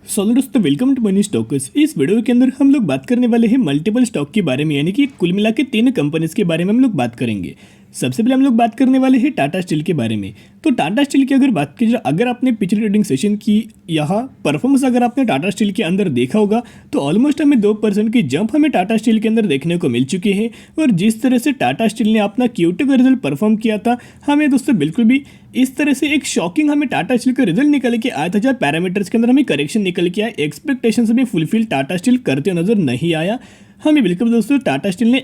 सो दोस्तों, welcome to money stalkers. इस video के अंदर हम लोग बात करने वाले हैं मल्टीपल स्टॉक के बारे में, यानी कि कुल मिला के 3 कंपनीज के बारे में हम लोग बात करेंगे। सबसे पहले हम लोग बात करने वाले हैं टाटा स्टील के बारे में। तो टाटा स्टील की अगर बात की जाए, अगर आपने पिछले ट्रेडिंग सेशन की यहाँ परफॉर्मेंस अगर आपने टाटा स्टील के अंदर देखा होगा तो ऑलमोस्ट हमें 2% की जंप हमें टाटा स्टील के अंदर देखने को मिल चुकी है। और जिस तरह से टाटा स्टील ने अपना Q2 का रिजल्ट परफॉर्म किया था, हमें दोस्तों बिल्कुल भी इस तरह से एक शॉकिंग हमें टाटा स्टील का रिजल्ट निकल के आया था जहाँ पैरामीटर्स के अंदर हमें करेक्शन निकल के आया, एक्सपेक्टेशंस में फुलफिल टाटा स्टील करते नजर नहीं आया। हमें बिल्कुल दोस्तों टाटा स्टील ने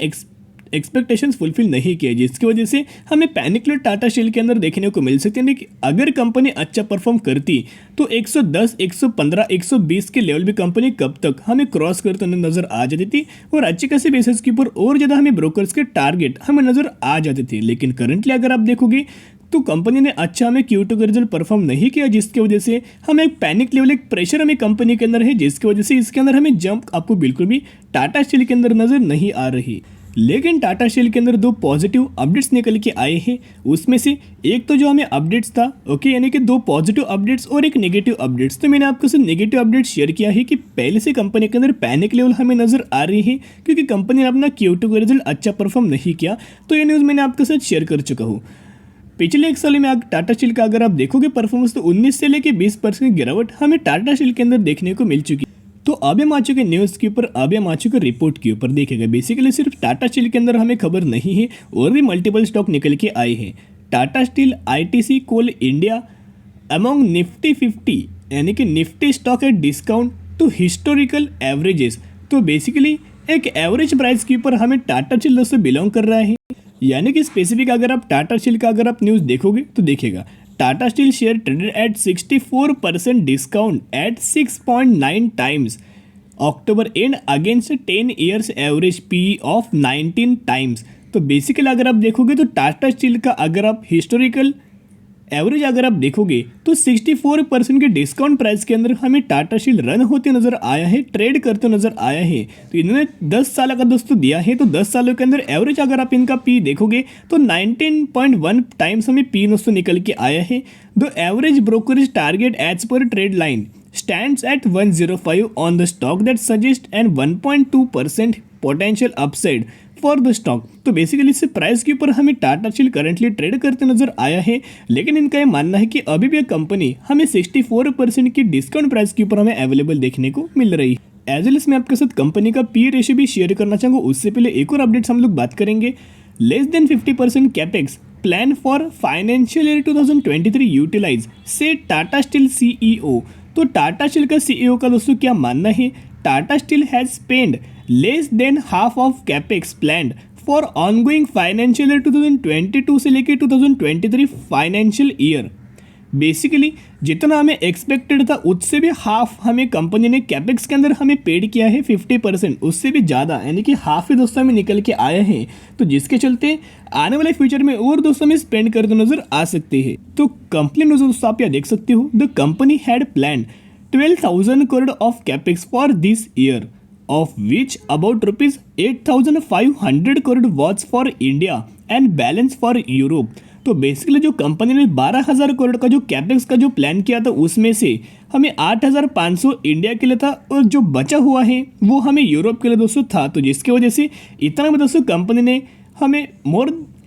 एक्सपेक्टेशंस फुलफिल नहीं किए, जिसकी वजह से हमें पैनिक रेट टाटा स्टील के अंदर देखने को मिल सकती है कि अगर कंपनी अच्छा परफॉर्म करती तो 110, 115, 120 के लेवल भी कंपनी कब तक हमें क्रॉस करते नजर आ जाती थी और अच्छी खासी बेसिस के ऊपर और ज़्यादा हमें ब्रोकर्स के टारगेट हमें नजर आ जाते थे। लेकिन करंटली अगर आप देखोगे तो कंपनी ने अच्छा हमें Q2 का रिजल्ट परफॉर्म नहीं किया, जिसकी वजह से हमें एक पैनिक लेवल, एक प्रेशर हमें कंपनी के अंदर है, जिसकी वजह से इसके अंदर हमें जंप आपको बिल्कुल भी टाटा स्टील के अंदर नजर नहीं आ रही। लेकिन टाटा स्टील के अंदर 2 पॉजिटिव अपडेट्स निकल के आए हैं। उसमें से एक तो जो हमें अपडेट्स था, ओके, यानी कि 2 पॉजिटिव अपडेट्स और एक नेगेटिव अपडेट्स। तो मैंने आपको सिर्फ नेगेटिव अपडेट शेयर किया है कि पहले से कंपनी के अंदर पैनिक लेवल हमें नजर आ रही है क्योंकि कंपनी ने अपना Q2 का रिजल्ट अच्छा परफॉर्म नहीं किया। तो ये न्यूज़ मैंने आपके साथ शेयर कर चुका हूँ। पिछले एक साल में टाटा स्टील का अगर आप देखोगे परफॉर्मेंस, तो 19 से लेकर 20% की गिरावट हमें टाटा स्टील के अंदर देखने को मिल चुकी है। तो अब हम आ चुके न्यूज़ के ऊपर, अब हम आ चुके रिपोर्ट के ऊपर। देखिएगा, बेसिकली सिर्फ टाटा स्टील के अंदर हमें खबर नहीं है, और भी मल्टीपल स्टॉक निकल के आए हैं। Tata steel ITC Coal India among Nifty 50, यानी कि Nifty stock at discount to historical averages. तो बेसिकली एक एवरेज प्राइस के ऊपर हमें टाटा स्टील दोस्तों बिलोंग कर रहा है, यानी कि स्पेसिफिक अगर आप टाटा स्टील का अगर आप न्यूज़ देखोगे तो देखिएगा, Tata steel share traded at 64% discount at 6.9 times October end against 10 years average PE of 19 times. तो बेसिकली अगर आप देखोगे तो टाटा स्टील का अगर आप हिस्टोरिकल एवरेज अगर आप देखोगे तो 64% के डिस्काउंट प्राइस के अंदर हमें टाटा स्टील रन होते नजर आया है, ट्रेड करते नजर आया है। तो इन्होंने 10 साल का दोस्तों दिया है, तो 10 सालों के अंदर एवरेज अगर आप इनका पी देखोगे तो 19.1 टाइम्स हमें पी दोस्तों निकल के आया है। The average brokerage target as per Trendlyne stands at 105 on the stock that suggests an 1.2% potential upside for the stock. तो बेसिकली इससे प्राइस के ऊपर हमें टाटा स्टील करंटली ट्रेड करते नजर आया है, लेकिन इनका ये मानना है कि अभी भी कंपनी हमें 64% की डिस्काउंट प्राइस के ऊपर हमें अवेलेबल देखने को मिल रही है। एज वेल मैं आपके साथ कंपनी का पी रेशियो भी शेयर करना चाहूँगा। उससे पहले एक और अपडेट्स हम लोग बात करेंगे। Less than 50% capex plan for financial year 2023 utilise से टाटा स्टील CEO। तो टाटा स्टील का CEO का दोस्तों क्या मानना है, Tata steel has spend less than half of capex planned for ongoing financial year 2022 से लेकर 2023 फाइनेंशियल ईयर। बेसिकली जितना हमें एक्सपेक्टेड था उससे भी हाफ हमें कंपनी ने कैपेक्स के अंदर हमें पेड किया है, 50%, उससे भी ज़्यादा, यानी कि हाफ ही दोस्तों हमें निकल के आए हैं। तो जिसके चलते आने वाले फ्यूचर में और दोस्तों हमें स्पेंड करते नजर आ सकते हैं। तो कंपनी न्यूज़ दोस्तों आप यहाँ देख सकते हो, the company had plan 12,000 crore of capex for this year, of which about rupees 8,500 crore was for India and balance for Europe। तो बेसिकली जो कंपनी ने 12,000 करोड़ का जो कैपेक्स का जो प्लान किया था उसमें से हमें 8,500 इंडिया के लिए था और जो बचा हुआ है वो हमें यूरोप के लिए दोस्तों था। तो जिसकी वजह से इतना में दोस्तों कंपनी ने हमें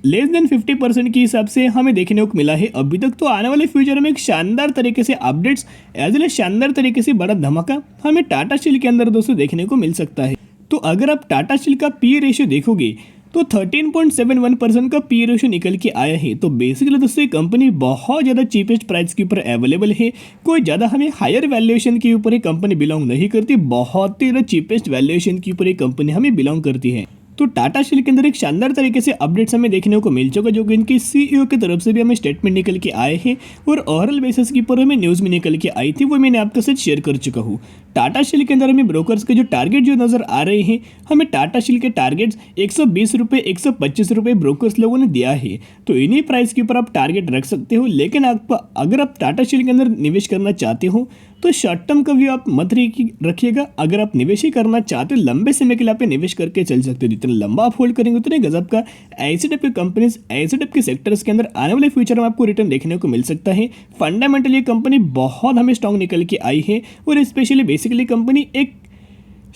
लेस देन 50% के हिसाब से हमें देखने को मिला है अभी तक। तो आने वाले फ्यूचर में एक शानदार तरीके से अपडेट्स एज वेल शानदार तरीके से बड़ा धमाका हमें टाटा स्टील के अंदर दोस्तों देखने को मिल सकता है। तो अगर आप टाटा स्टील का पी रेशियो देखोगे तो 13.71% का पी रेशियो निकल के आया है। तो बेसिकली दोस्तों ये कंपनी बहुत ज़्यादा चीपेस्ट प्राइस के ऊपर अवेलेबल है, कोई ज़्यादा हमें हायर वैल्यूएशन के ऊपर ये कंपनी बिलोंग नहीं करती, बहुत ही ज़्यादा चीपेस्ट वैल्यूएशन के ऊपर ये कंपनी हमें बिलोंग करती है। तो टाटा स्टील के अंदर एक शानदार तरीके से अपडेट्स हमें देखने को मिल चुका, जो कि इनकी CEO की तरफ से भी हमें स्टेटमेंट निकल के आए हैं और ओवरऑल बेसिस के ऊपर हमें न्यूज़ में निकल के आई थी, वो मैंने आपके साथ शेयर कर चुका हूँ। टाटा स्टील के अंदर हमें ब्रोकर्स के जो टारगेट जो नजर आ रहे हैं, हमें टाटा स्टील के टारगेट्स 120 रुपये, 125 रुपये ब्रोकर्स लोगों ने दिया है। तो इन्हीं प्राइस के ऊपर आप टारगेट रख सकते हो, लेकिन अगर आप टाटा स्टील के अंदर निवेश करना चाहते हो तो शॉर्ट टर्म का व्यू आप मत रखिएगा। अगर आप निवेश ही करना चाहते हो, लंबे समय के लिए आप निवेश करके चल सकते हो। जितना लंबा आप होल्ड करेंगे उतने गजब का ऐसे टाइप की कंपनीज, ऐसे टाइप के सेक्टर्स के अंदर आने वाले फ्यूचर में आपको रिटर्न देखने को मिल सकता है। फंडामेंटली ये कंपनी बहुत हमें स्ट्रॉन्ग निकल के आई है और स्पेशली बेसिकली कंपनी एक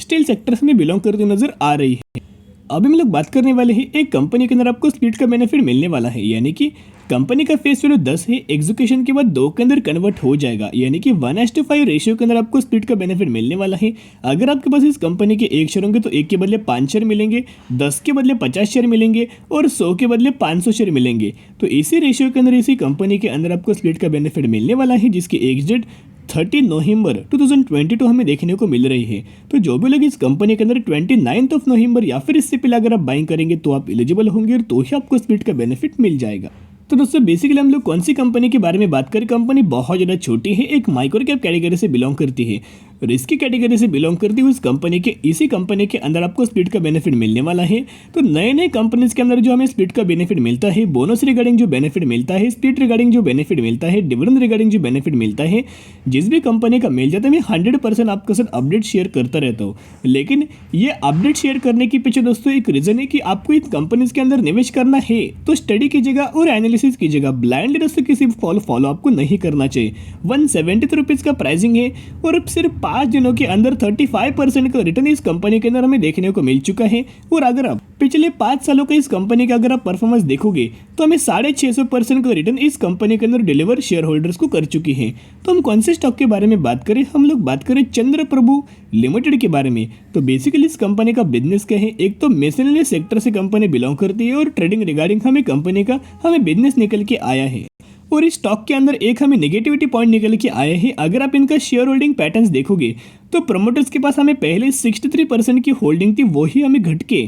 स्टील सेक्टर्स में बिलोंग करती नजर आ रही है। अभी हम लोग बात करने वाले हैं एक कंपनी के अंदर आपको स्प्लिट का बेनिफिट मिलने वाला है, यानी कि कंपनी का फेस वैल्यू 10 है, एग्जीक्यूशन के बाद 2 के अंदर कन्वर्ट हो जाएगा, यानी कि 1:5 रेशियो के अंदर आपको स्प्लिट का बेनिफिट मिलने वाला है। अगर आपके पास इस कंपनी के 1 शेयर होंगे तो 1 के बदले 5 शेयर मिलेंगे, 10 के बदले 50 शेयर मिलेंगे और 100 के बदले 500 शेयर मिलेंगे। तो इसी रेशियो के अंदर, इसी कंपनी के अंदर आपको स्प्लिट का बेनिफिट मिलने वाला है, जिसकी एग्जिट 30 नवंबर 2022 हमें देखने को मिल रही है। तो जो भी लोग इस कंपनी के अंदर 29 नवंबर या फिर इससे पहले अगर आप बाइंग करेंगे तो आप एलिजिबल होंगे और तो ही आपको स्प्लिट का बेनिफिट मिल जाएगा। तो दोस्तों बेसिकली हम लोग कौन सी कंपनी के बारे में बात करें। कंपनी बहुत ज़्यादा छोटी है, एक माइक्रो कैप कैटेगरी से बिलोंग करती है, रिस्की कैटेगरी से बिलोंग करती है। इसी कंपनी के अंदर आपको स्प्लिट का बेनिफिट मिलने वाला है। तो नए नए कंपनीज के अंदर जो हमें स्प्लिट का बेनिफिट मिलता है, बोनस रिगार्डिंग जो बेनिफिट मिलता है, स्प्लिट रिगार्डिंग जो बेनिफिट मिलता है, डिविडेंड रिगार्डिंग जो बेनिफिट मिलता है, जिस भी कंपनी का मिल जाता है मैं 100% आपके साथ अपडेट शेयर करता रहता हूँ। लेकिन ये अपडेट शेयर करने के पीछे दोस्तों एक रीजन है कि आपको इन कंपनीज के अंदर निवेश करना है तो स्टडी कीजिएगा और एनालिसिस कीजिएगा। ब्लाइंडली दोस्तों किसी फॉलो आपको नहीं करना चाहिए। 173 रुपीज़ का प्राइसिंग है और सिर्फ 5 दिनों के अंदर 35% का रिटर्न इस कंपनी के अंदर हमें देखने को मिल चुका है। और अगर आप पिछले 5 सालों का इस कंपनी का अगर आप परफॉर्मेंस देखोगे तो हमें 650% का रिटर्न इस कंपनी के अंदर डिलीवर शेयर होल्डर्स को कर चुकी है। तो हम कौन से स्टॉक के बारे में बात करें, हम लोग बात करें चंद्र प्रभु लिमिटेड के बारे में। तो बेसिकली इस कंपनी का बिजनेस क्या है, एक तो मेसनरी सेक्टर से कंपनी बिलोंग करती है और ट्रेडिंग रिगार्डिंग हमें कंपनी का बिजनेस निकल के आया है। और इस स्टॉक के अंदर एक हमें नेगेटिविटी पॉइंट निकल के आए हैं। अगर आप इनका शेयर होल्डिंग पैटर्न्स देखोगे तो प्रमोटर्स के पास हमें पहले 63% की होल्डिंग थी, वही हमें घट के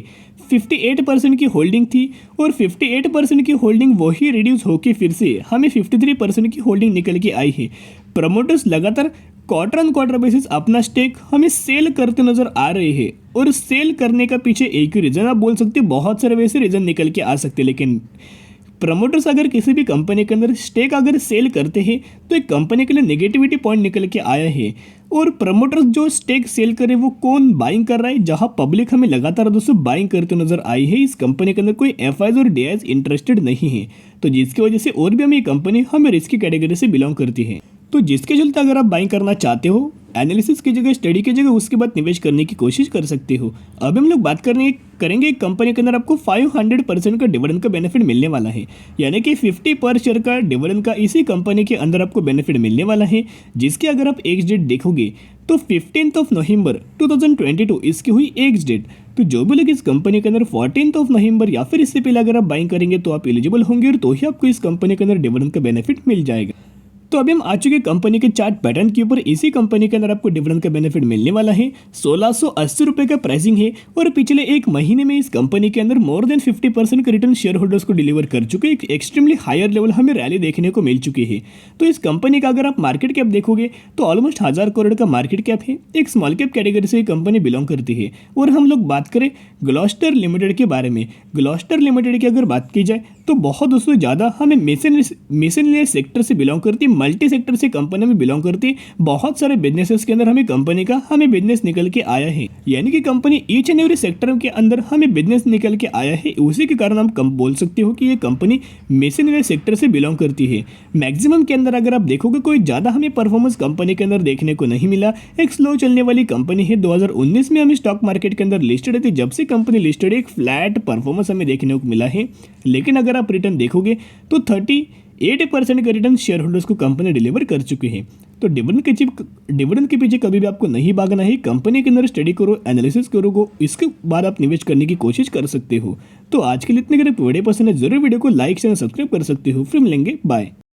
58% की होल्डिंग थी और 58% की होल्डिंग वही रिड्यूस होके फिर से हमें 53% की होल्डिंग निकल के आई है। प्रमोटर्स लगातार क्वार्टर ऑन क्वार्टर बेसिस अपना स्टेक हमें सेल करते नजर आ रहे हैं और सेल करने का पीछे एक ही रीज़न आप बोल सकते हो, बहुत सारे वैसे रीज़न निकल के आ सकते हैं। लेकिन प्रमोटर्स अगर किसी भी कंपनी के अंदर स्टेक अगर सेल करते हैं तो एक कंपनी के लिए नेगेटिविटी पॉइंट निकल के आया है। और प्रमोटर्स जो स्टेक सेल करे वो कौन बाइंग कर रहा है, जहां पब्लिक हमें लगातार दोस्तों बाइंग करते नजर आई है। इस कंपनी के अंदर कोई एफआईज और डीआईज इंटरेस्टेड नहीं है, तो जिसकी वजह से और भी हमें ये कंपनी हमें रिस्की कैटेगरी से बिलोंग करती है। तो जिसके चलते अगर आप बाइंग करना चाहते हो, एनालिसिस की जगह स्टडी की जगह उसके बाद निवेश करने की कोशिश कर सकते हो। अब हम लोग बात करेंगे एक कंपनी के अंदर आपको 500% का डिविडेंड का बेनिफिट मिलने वाला है, यानी कि 50 पर शेयर का डिविडेंड का इसी कंपनी के अंदर आपको बेनिफिट मिलने वाला है, जिसकी अगर आप एक्स डेट देखोगे तो 15 नवंबर 2022 इसकी हुई एक्स डेट। तो जो भी लोग इस कंपनी के अंदर 14 नवंबर या फिर इससे पहले अगर आप बाइंग करेंगे तो आप एलिजिबल होंगे और तो ही आपको इस कंपनी के अंदर डिविडेंड का बेनिफिट मिल जाएगा। तो अभी हम आ चुके कंपनी के चार्ट पैटर्न के ऊपर। इसी कंपनी के अंदर आपको डिविडेंड का बेनिफिट मिलने वाला है। 1680 रुपये का प्राइसिंग है और पिछले एक महीने में इस कंपनी के अंदर मोर देन 50% का रिटर्न शेयर होल्डर्स को डिलीवर कर चुके। एक एक्सट्रीमली हायर लेवल हमें रैली देखने को मिल चुकी है। तो इस कंपनी का अगर आप मार्केट कैप देखोगे तो ऑलमोस्ट 1000 करोड़ का मार्केट कैप है। एक स्मॉल कैप कैटेगरी से कंपनी बिलोंग करती है। और हम लोग बात करें ग्लॉस्टर लिमिटेड के बारे में, ग्लॉस्टर लिमिटेड की अगर बात की जाए तो बहुत उससे ज़्यादा हमें मेसनरी सेक्टर से बिलोंग करती है, मल्टी सेक्टर से कंपनी में बिलोंग करती है। बहुत सारे बिजनेसेस के अंदर हमें कंपनी का बिजनेस निकल के आया है, यानी कि company each and every sector के अंदर हमें बिजनेस निकल के आया है। उसी के कारण हम बोल सकते हो कि ये कंपनी मेसनरी सेक्टर से बिलोंग करती है। मैक्सिमम के अंदर अगर आप देखोगे कोई ज़्यादा हमें परफॉर्मेंस कंपनी के अंदर देखने को नहीं मिला। एक स्लो चलने वाली कंपनी है। 2019 में हमें स्टॉक मार्केट के अंदर लिस्टेड थी। जब से कंपनी लिस्टेड एक फ्लैट परफॉर्मेंस हमें देखने को मिला है। लेकिन अगर आप रिटर्न देखोगे तो 38% का रिटर्न शेयर होल्डर्स को कंपनी डिलीवर कर चुकी है। तो डिविडेंड के पीछे कभी भी आपको नहीं भागना है। कंपनी के अंदर स्टडी करो, एनालिसिस करो, इसके बाद आप निवेश करने की कोशिश कर सकते हो। तो आज के लिए इतने वीडियो पसंद है जरूर वीडियो को लाइक शेयर सब्सक्राइब कर सकते हो। फिर मिलेंगे, बाय।